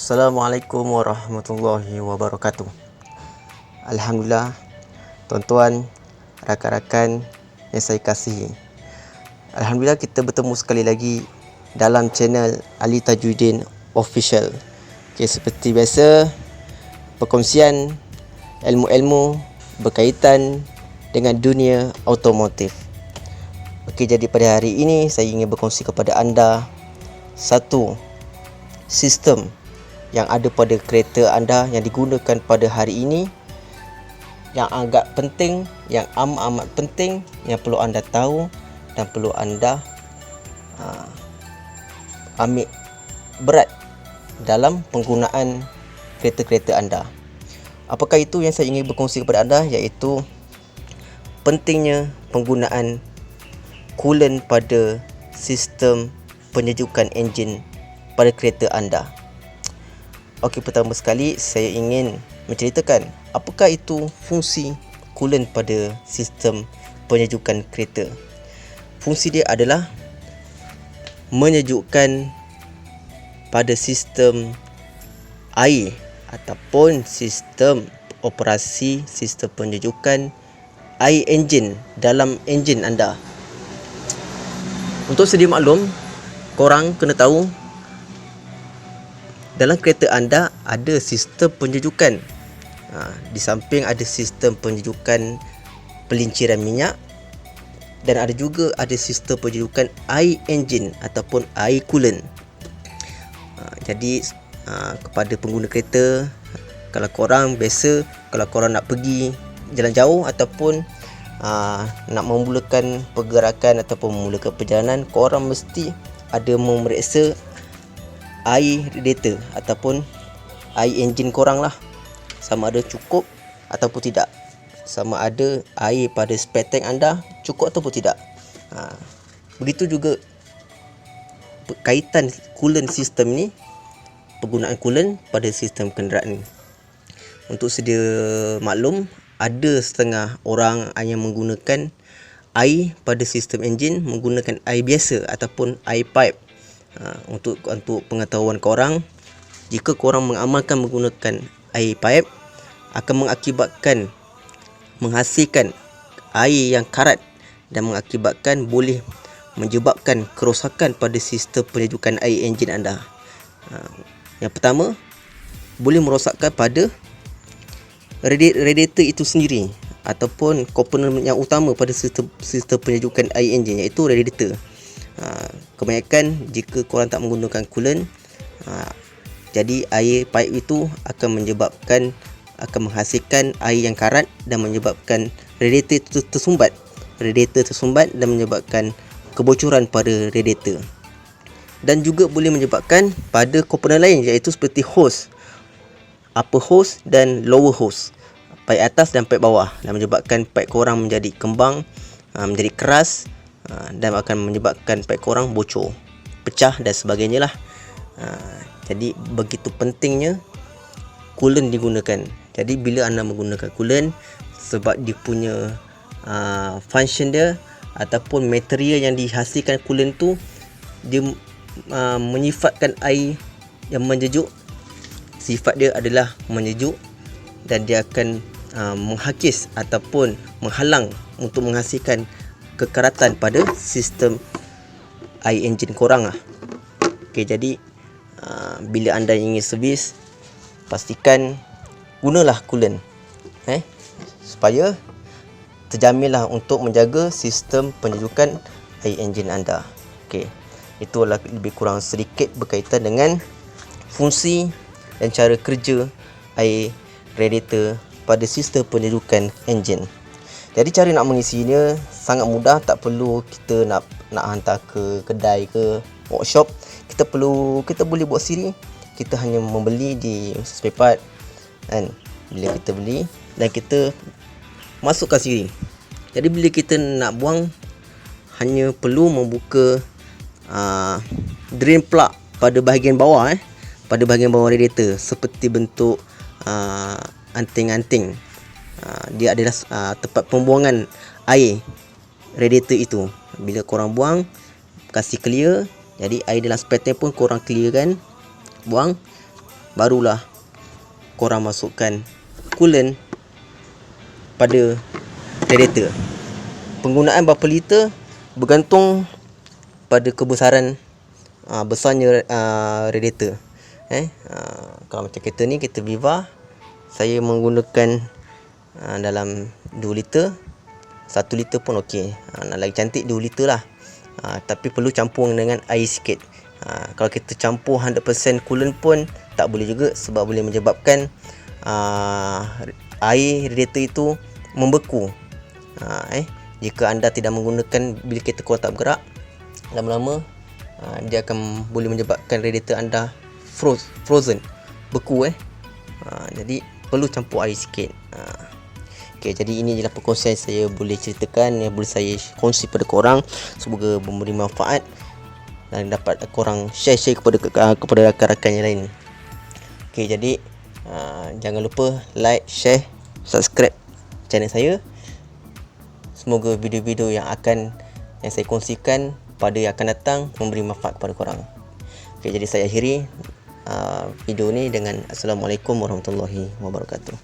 Assalamualaikum warahmatullahi wabarakatuh. Alhamdulillah, tuan-tuan, rakan-rakan yang saya kasihi. Alhamdulillah kita bertemu sekali lagi dalam channel Ali Tajuddin Official. Okay, seperti biasa, perkongsian ilmu-ilmu berkaitan dengan dunia automotif. Okey, jadi pada hari ini saya ingin berkongsi kepada anda satu sistem yang ada pada kereta anda yang digunakan pada hari ini, yang agak penting, yang amat penting, yang perlu anda tahu dan perlu anda ambil berat dalam penggunaan kereta-kereta anda. Apakah itu yang saya ingin berkongsi kepada anda, iaitu pentingnya penggunaan coolant pada sistem penyejukan enjin pada kereta anda. Okey, pertama sekali saya ingin menceritakan apakah itu fungsi coolant pada sistem penyejukan kereta. Fungsi dia adalah menyejukkan pada sistem air ataupun sistem operasi sistem penyejukan air enjin dalam enjin anda. Untuk sedia maklum, korang kena tahu dalam kereta anda ada sistem penyejukan. Di samping ada sistem penyejukan pelinciran minyak, dan ada juga ada sistem penyejukan air enjin ataupun air coolant. Jadi kepada pengguna kereta, kalau korang biasa, kalau korang nak pergi jalan jauh ataupun nak memulakan pergerakan ataupun memulakan perjalanan, korang mesti ada memeriksa air radiator ataupun air enjin korang lah, sama ada cukup ataupun tidak, sama ada air pada spare tank anda cukup ataupun tidak. Begitu juga kaitan coolant sistem ni, penggunaan coolant pada sistem kenderaan ni. Untuk sedia maklum, ada setengah orang yang menggunakan air pada sistem enjin menggunakan air biasa ataupun air pipe. Untuk pengetahuan korang, jika korang mengamalkan menggunakan air pipe, akan mengakibatkan menghasilkan air yang karat dan mengakibatkan boleh menyebabkan kerosakan pada sistem penyejukan air enjin anda. Yang pertama, boleh merosakkan pada radiator itu sendiri ataupun komponen yang utama pada sistem penyejukan air enjin, iaitu radiator. Kebanyakan jika korang tak menggunakan coolant, jadi air pipe itu akan menghasilkan air yang karat dan menyebabkan radiator tersumbat dan menyebabkan kebocoran pada radiator. Dan juga boleh menyebabkan pada komponen lain, iaitu seperti hose, upper hose dan lower hose, pipe atas dan pipe bawah, dan menyebabkan pipe korang menjadi kembang, menjadi keras, dan akan menyebabkan pipe korang bocor, pecah dan sebagainya lah. Jadi begitu pentingnya coolant digunakan. Jadi bila anda menggunakan coolant, sebab dia punya function dia ataupun material yang dihasilkan coolant tu, dia menyifatkan air yang menyejuk. Sifat dia adalah menyejuk, dan dia akan menghakis ataupun menghalang untuk menghasilkan kekeratan pada sistem air enjin korang lah. Okey, jadi bila anda ingin servis, pastikan gunalah coolant supaya terjaminlah untuk menjaga sistem penyejukan air enjin anda. Okey, itulah lebih kurang sedikit berkaitan dengan fungsi dan cara kerja air radiator pada sistem penyejukan enjin. Jadi cara nak mengisinya sangat mudah, tak perlu kita nak hantar ke kedai ke workshop. Kita boleh buat sendiri. Kita hanya membeli di spare part, kan. Bila kita beli dan kita masukkan sendiri. Jadi bila kita nak buang, hanya perlu membuka drain plug pada bahagian bawah, pada bahagian bawah radiator, seperti bentuk anting-anting. Dia adalah tempat pembuangan air radiator itu. Bila korang buang, kasih clear, jadi air dalam spare tank pun korang clear kan, buang. barulah korang masukkan coolant pada radiator. Penggunaan berapa liter bergantung pada kebesaran besarnya radiator. Kalau macam kereta ni, kereta Viva, saya menggunakan dalam 2 liter. 1 liter pun okey. Nak lagi cantik 2 liter lah. Tapi perlu campur dengan air sikit. Kalau kita campur 100% coolant pun tak boleh juga, sebab boleh menyebabkan air radiator itu membeku. Jika anda tidak menggunakan, bila kereta korang tak bergerak, lama-lama dia akan boleh menyebabkan radiator anda frozen, beku. Jadi perlu campur air sikit. Jadi ini adalah perkongsian saya boleh ceritakan, yang boleh saya kongsi pada korang. Semoga memberi manfaat dan dapat korang share kepada rakan-rakan yang lain. Jadi jangan lupa like, share, subscribe channel saya. Semoga video-video yang saya kongsikan pada yang akan datang memberi manfaat kepada korang. Jadi saya akhiri video ni dengan Assalamualaikum warahmatullahi wabarakatuh.